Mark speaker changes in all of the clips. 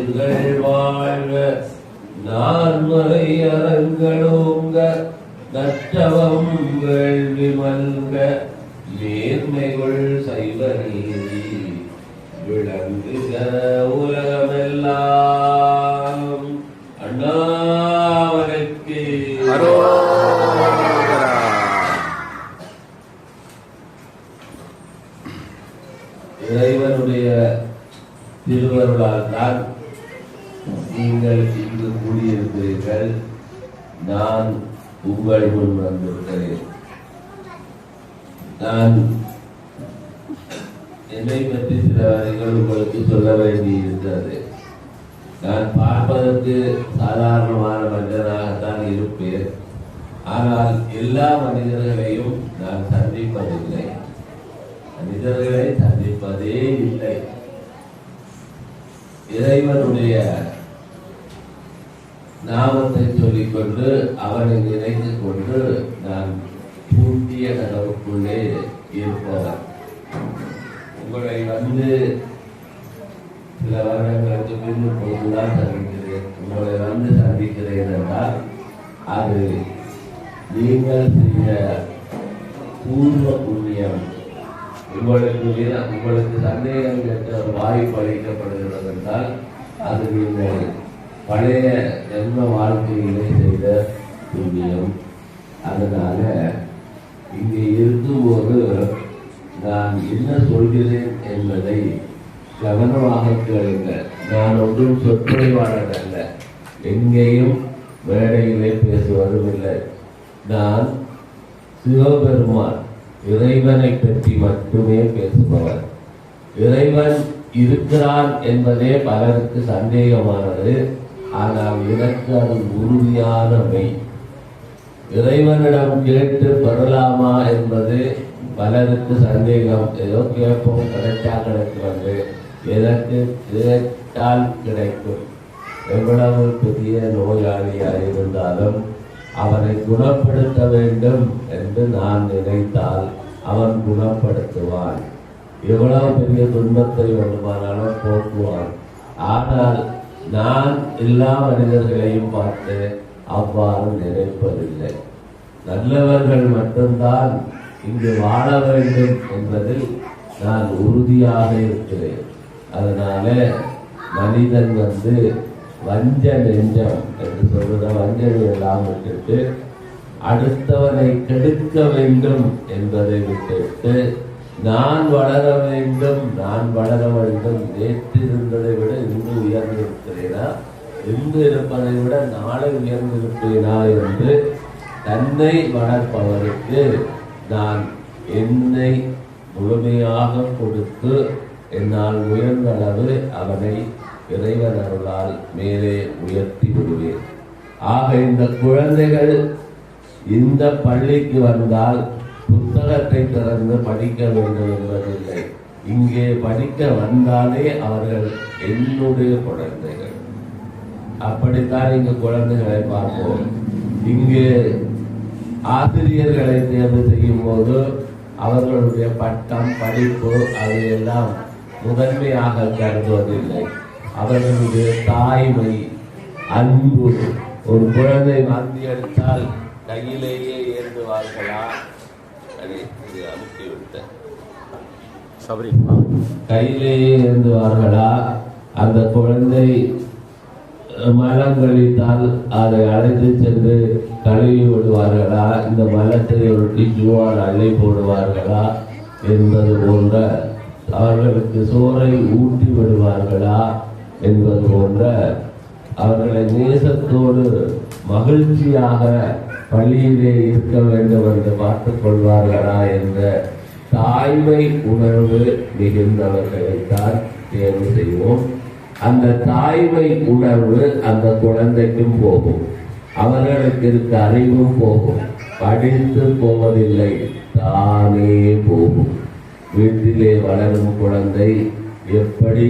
Speaker 1: நீர்கள் வாழ்க நான்மறை அரங்கலோங்க நற்றவம் வேள்வி மல்க நேர்மைகள் சைவ நீதி விளங்குக உலகமெல்லாம். அண்ணாமலைக்கு இறைவனுடைய திருவருளால் தான் நீங்கள் இங்கு கூடியிருக்கிறீர்கள். நான் உங்கள் முன் வந்திருக்கிறேன். நான் என்னை பற்றி சில வரைகள் உங்களுக்கு சொல்ல வேண்டியிருந்தது. நான் பார்ப்பதற்கு சாதாரணமான மனிதனாகத்தான் இருப்பேன். ஆனால் எல்லா மனிதர்களையும் நான் சந்திப்பதில்லை. மனிதர்களை சந்திப்பதே இல்லை. இறைவனுடைய நாமத்தை சொல்லிக்கொண்டு அவனை நினைத்துக் கொண்டு நான் பூட்டிய கனவுக்குள்ளே இருப்பவர். உங்களை சில வருடங்களுக்கு பின் போதுதான் சந்திக்கிறேன். உங்களை சந்திக்கிறேன் என்றால் அது நீங்கள் செய்த பூர்வ புண்ணியம். உங்களுக்கு சந்தேகம் கேட்ட ஒரு வாய்ப்பு அளிக்கப்படுகிறது என்றால் அது நீங்கள் பழைய ஜென்ம வாழ்க்கையிலே செய்த புண்ணியம். அதனால இங்கே இருக்கும்போது நான் என்ன சொல்கிறேன் என்பதை கவனமாக கேளுங்கள். நான் ஒன்றும் சொற்பொழிவாளர் அல்ல, எங்கேயும் மேடையிலே பேசுவதும் இல்லை. நான் சிவபெருமான் இறைவனை பற்றி மட்டுமே பேசுபவர். இறைவன் இருக்கிறான் என்பதே பலருக்கு சந்தேகமானது. ஆனால் எனக்கு அது உறுதியான மெய். இறைவனிடம் கேட்டு பெறலாமா என்பது பலருக்கு சந்தேகம். ஏதோ கேட்போம், கிடைச்சா கிடைக்கிறது, எனக்கு கேட்டால் கிடைக்கும். எவ்வளவு பெரிய நோயாளியாக இருந்தாலும் அவனை குணப்படுத்த வேண்டும் என்று நான் நினைத்தால் அவன் குணப்படுத்துவான். எவ்வளவு பெரிய துன்பத்தை வேண்டுமானாலும் போக்குவான். ஆனால் நான் எல்லா மனிதர்களையும் பார்த்து அவ்வாறு நினைப்பதில்லை. நல்லவர்கள் மட்டும்தான் இங்கு வாழ வேண்டும் என்பதில் நான் உறுதியாக இருக்கிறேன். அதனால மனிதன் வஞ்ச நெஞ்சம் என்று சொல்கிற வஞ்சனை எல்லாம் விட்டுட்டு அடுத்தவனை கெடுக்க வேண்டும் என்பதை விட்டுட்டு நான் வளர வேண்டும், நான் வளர வேண்டும். நேற்று இருந்ததை விட இன்று உயர்ந்திருக்கிறேனா, இன்று இருப்பதை விட நாளை உயர்ந்திருப்பேனா என்று தன்னை வளர்ப்பவருக்கு நான் என்னை முழுமையாக கொடுத்து என்னால் உயர்ந்த அளவு அவனை இறைவன் அருளால் மேலே உயர்த்தி விடுவேன். ஆக இந்த குழந்தைகள் இந்த பள்ளிக்கு வந்தால் புத்தகத்தை திறந்து படிக்க வேண்டும் என்பதில்லை. இங்கே படிக்க வந்தாலே அவர்கள் என்னுடைய குழந்தைகள். அப்படித்தான் இங்கு குழந்தைகளை பார்ப்போம். இங்கு ஆசிரியர்களை தேர்வு செய்யும் போது அவர்களுடைய பட்டம், படிப்பு அதையெல்லாம் முதன்மையாக கருதுவதில்லை. அவர்களுடைய தாய்மை, அன்பு. ஒரு குழந்தை வாந்தி எடுத்தால் கையிலேயே ஏந்துவார்களா? கையிலேயே ஏந்துவார்களா? அந்த குழந்தை மலம் கழித்தால் அதை அழைத்து சென்று கழுவி விடுவார்களா? இந்த மலத்தை ஒரு டிஷ்யூவால் அள்ளி போடுவார்களா என்பது போன்ற, அவர்களுக்கு சோறை ஊட்டி விடுவார்களா என்பது போன்ற, அவர்களை நேசத்தோடு மகிழ்ச்சியாக பள்ளியிலே இருக்க வேண்டும் என்று பார்த்துக் கொள்வார்களா என்ற தாய்மை உணர்வு மிகுந்தவர்களைத்தான் தேர்வு செய்வோம். அந்த தாய்மை உணர்வு அந்த குழந்தைக்கும் போகும், அவர்களுக்கு இருக்க அறிவும் போகும். படித்து போவதில்லை, தானே போகும். வீட்டிலே வளரும் குழந்தை எப்படி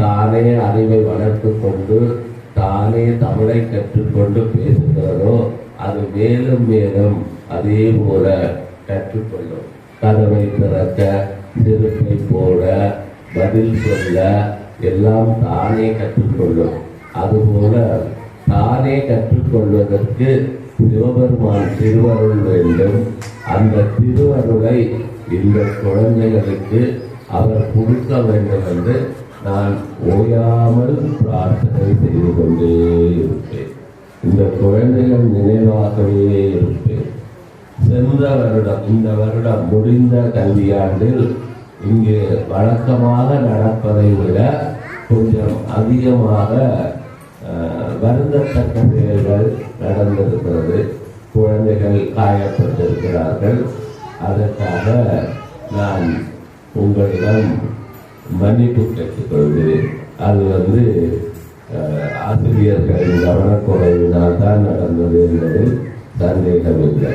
Speaker 1: தானே அறிவை வளர்த்து கொண்டு தானே தமிழை கற்றுக்கொண்டு பேசுகிறதோ அது மேலும் மேலும் அதே போல கற்றுக்கொள்ளும். கதவை திறக்க, சிறுப்பை போட, பதில் சொல்ல, எல்லாம் தானே கற்றுக்கொள்ளும். அதுபோல தானே கற்றுக்கொள்வதற்கு சிவபெருமான் திருவருள் வேண்டும். அந்த திருவருளை இந்த குழந்தைகளுக்கு அவர் கொடுக்க வேண்டும் என்று நான் ஓயாமல் பிரார்த்தனை செய்து கொண்டே இருப்பேன். இந்த குழந்தைகள் நினைவாகவே இருப்பேன். சென்ற வருடம், இந்த வருடம் முடிந்த கல்வியாண்டில் இங்கு வழக்கமாக நடப்பதை விட கொஞ்சம் அதிகமாக வருந்தத்தக்க செயல்கள் நடந்திருக்கிறது. குழந்தைகள் காயப்பட்டிருக்கிறார்கள். அதற்காக நான் உங்களிடம் மன்னிப்பு கேட்டுக்கொள்கிறேன். அது ஆசிரியர்களின் கவனக்குறைவினால் தான் நடந்தது என்பதில் சந்தேகமில்லை.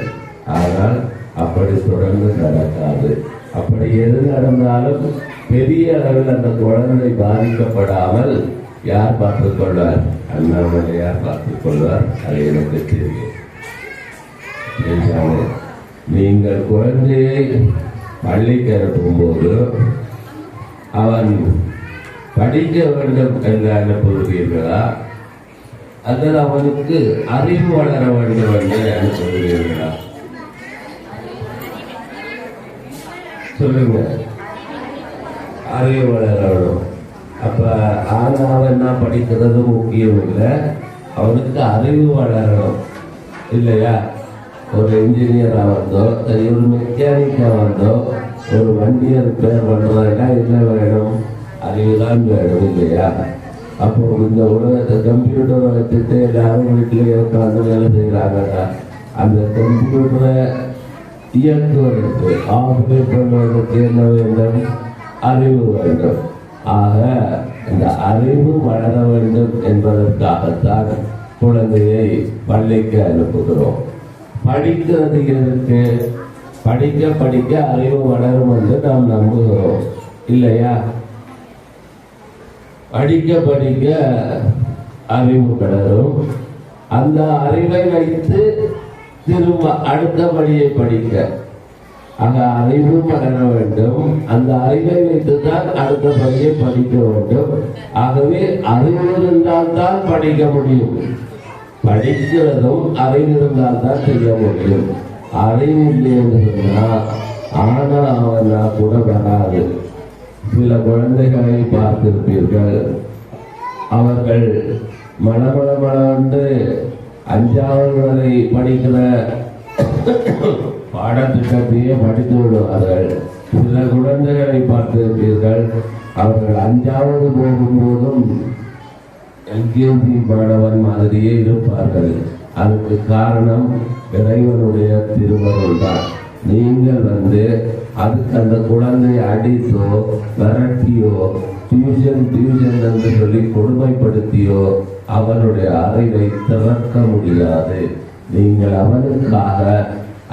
Speaker 1: ஆனால் அப்படி தொடர்ந்து நடக்காது. அப்படி எது நடந்தாலும் பெரிய அளவில் அந்த குழந்தை பாதிக்கப்படாமல் யார் பார்த்துக் கொள்வார்? அண்ணாமலை யார் பார்த்துக் கொள்வார்? அது எனக்கு தெரியும். நீங்கள் குழந்தையை பள்ளிக்கு அனுப்பும்போது அவன் படிக்க வேண்டும் என்று அனுப்புகிறீர்களா, அல்லது அவனுக்கு அறிவு வளர வேண்டும் என்று அனுப்புகிறீர்களா? சொல்லுங்க. அறிவு வளரணும். அப்ப ஆனாவன்னா படிக்கிறது முக்கியம் இல்லை, அவனுக்கு அறிவு வளரணும் இல்லையா? ஒரு இன்ஜினியரா வந்தோ, ஒரு மெக்கானிக்கா வந்தோ, ஒரு வண்டியை ரிப்பேர் பண்றதுனா என்ன வேணும்? அறிவுதான் வேணும் இல்லையா? அப்போ இந்த உலகத்தை கம்ப்யூட்டரை வச்சுட்டு எல்லாரும் வீட்டிலேயே உட்காந்து வேலை செய்யறாங்கடா. அந்த கம்ப்யூட்டரை இயக்குவதற்கு, ஆப்ரேட் பண்ணுவதற்கு என்ன வேண்டும்? அறிவு வேண்டும். ஆக இந்த அறிவு வளர வேண்டும் என்பதற்காகத்தான் குழந்தையை பள்ளிக்கு அனுப்புகிறோம். படிக்கிறது எதற்கு? படிக்க படிக்க அறிவு வளரும் என்று நாம் நம்புகிறோம் இல்லையா? படிக்க படிக்க அறிவு வளரும். அந்த அறிவை வைத்து திரும்ப அடுத்த படியை படிக்க, ஆக அறிவு வளர வேண்டும். அந்த அறிவை வைத்துதான் அடுத்த படியை படிக்க வேண்டும். ஆகவே அறிவு இருந்தால் தான் படிக்க முடியும். படிக்கிறதும் அறிவு இருந்தால் தான் செய்ய முடியும். அறிவு இல்லைன்னு சொன்னா ஆனா அவனா கூட வராது. சில குழந்தைகளை பார்த்திருப்பீர்கள், அவர்கள் மளமளமளந்து 5வது வரை படிக்கிற பாடத்திட்டத்தையே படித்து விடுவார்கள். சில குழந்தைகளை பார்த்திருப்பீர்கள், அவர்கள் 5வது போகும்போதும் எல்கேஜி மாணவன் மாதிரியே இருப்பார்கள். அதுக்கு காரணம் இறைவனுடைய திருவருள் தான். நீங்கள் அதுக்கு அந்த குழந்தை அடித்தோ விரட்டியோ டியூஷன் என்று சொல்லி கொடுமைப்படுத்தியோ அவனுடைய அறிவை திறக்க முடியாது. நீங்கள் அவனுக்காக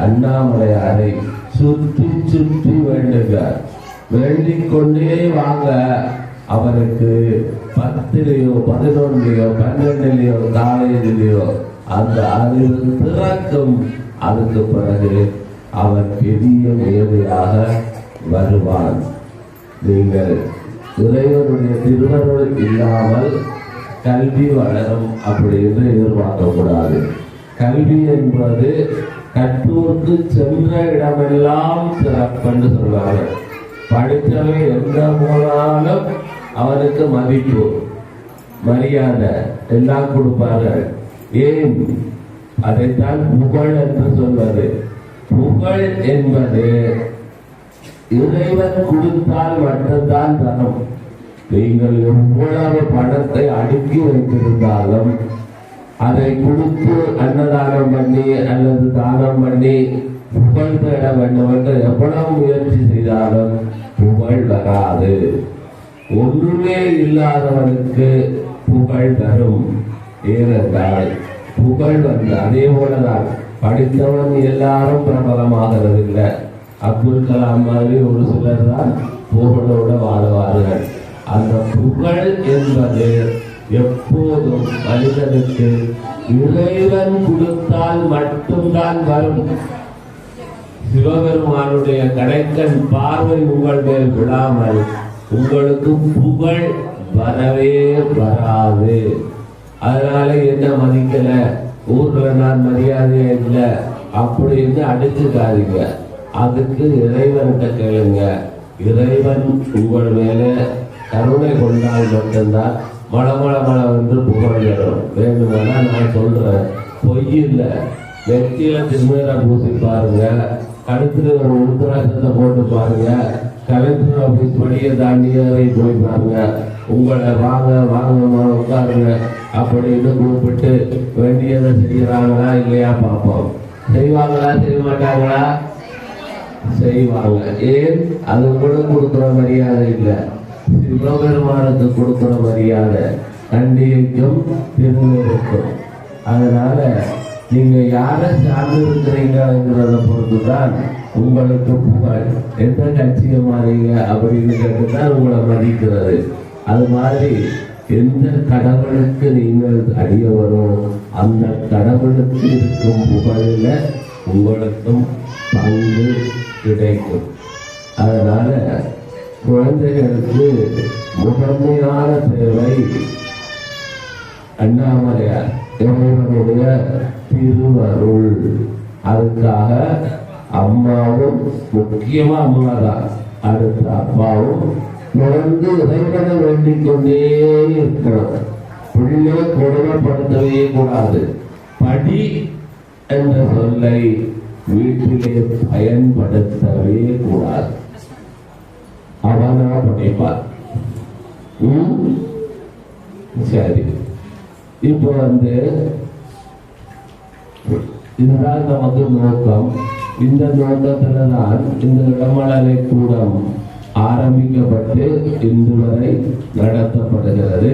Speaker 1: அண்ணாமலையாரை சுற்றி சுற்றி வேண்டிக் கொண்டே வாங்க. அவருக்கு 10லையோ 11லையோ 12லையோ காலேஜிலேயோ அந்த அறிவு திறக்கும். அதுக்கு பிறகு அவன் பெரிய மேதையாக வருவான். நீங்கள் இறைவனுடைய திருவருள் இல்லாமல் கல்வி வளரும் அப்படின்னு எதிர்பார்க்கக்கூடாது. கல்வி என்பது கற்றோருக்கு சென்ற இடமெல்லாம் சிறப்புன்னு சொல்வாங்க. படித்தவன் எந்த போனாலும் அவனுக்கு மதிப்பு, மரியாதை எல்லாம் கொடுப்பார்கள். ஏன்? அதைத்தான் புகழ் என்று சொல்வது. புகழ் என்பது இறைவன் கொடுத்தால் மட்டும்தான் தரும். நீங்கள் எவ்வளவு பணத்தை அடுக்கி வைத்திருந்தாலும் அதை கொடுத்து அன்னதானம் பண்ணி அல்லது தானம் பண்ணி புகழ் தேட வேண்டும் என்று எவ்வளவு முயற்சி செய்தாலும் புகழ் வராது. ஒன்றுமே இல்லாதவனுக்கு புகழ் தரும். ஏனென்றால் புகழ் அதே போலதான் படித்தவன் எல்லாரும் பிரபலமாகிறது இல்லை. அப்துல் கலாம் மாதிரி ஒரு சிலர் தான் புகழோடு வாழுவார்கள். அந்த புகழ் என்பது எப்போதும் மனிதனுக்கு இறைவன் கொடுத்தால் மட்டும்தான் வரும். சிவபெருமானுடைய கடைக்கண் பார்வை உங்கள் மேல் விழாமல் உங்களுக்கு புகழ் வரவே வராது. அதனால என்ன மதிக்கல, ஊர்ல நான் மரியாதையா இல்லை அப்படின்னு அடிச்சுக்காதீங்க. அதுக்கு இறைவன்கிட்ட கேளுங்க. இறைவன் உங்கள் மேல கருணை கொண்டால் மட்டும்தான் மழை வந்து புகழணும். வேணுமென்னா நான் சொல்றேன், பொய் இல்லை. நெத்தியில திருமேல பூசி பாருங்க, கழுத்துல ஒரு உருத்தராசத்தை போட்டு பாருங்க, கலெக்டர் ஆபீஸ் படியை தாண்டியே போய் பாருங்க. உங்களை வாங்க வாங்கம்மா உட்காருங்க அப்படின்னு கூப்பிட்டு வேண்டியதை செய்யறாங்களா இல்லையா பார்ப்போம். செய்வாங்களா செய்ய மாட்டாங்களா? செய்வாங்க. ஏன்? அது உங்களுக்கு கொடுக்குற மரியாதை இல்லை, சிவபெருமானுக்கு கொடுக்குற மரியாதை, கண்டிக்கும் திருநெருக்கும். அதனால நீங்க யாரை சார்ந்து இருக்கிறீங்கிறத பொறுத்துதான் உங்களுக்கு புகழ். எந்த கட்சியை மாறீங்க அப்படின்னு கேட்டுதான் உங்களை மதிக்கிறது. அது மாதிரி எந்த கடவுளுக்கு நீங்கள் அடியவரோ அந்த கடவுளுக்கு இருக்கும் புகழில் உங்களுக்கும் பங்கு கிடைக்கும். அதனால குழந்தைகளுக்கு முதன்மையான தேவை அண்ணாமலையார் இறைவனுடைய திருவருள். அதுக்காக அம்மாவும், முக்கியமா அம்மா தான், அடுத்த அப்பாவும் தொடர்ந்து இறைவனை வேண்டிக் கொண்டே இருக்கணும். பிள்ளையை கொடுமைப்படுத்தவே கூடாது. படி என்ற சொல்லை வீட்டிலே பயன்படுத்தவே கூடாது. அவனா படிப்பார். சரி, இப்போ இதுதான் நமக்கு நோக்கம். இந்த நோக்கத்துல தான் இந்த இடமலரை கூடம் ஆரம்பிக்கப்பட்டு இன்று வரை நடத்தப்படுகிறது.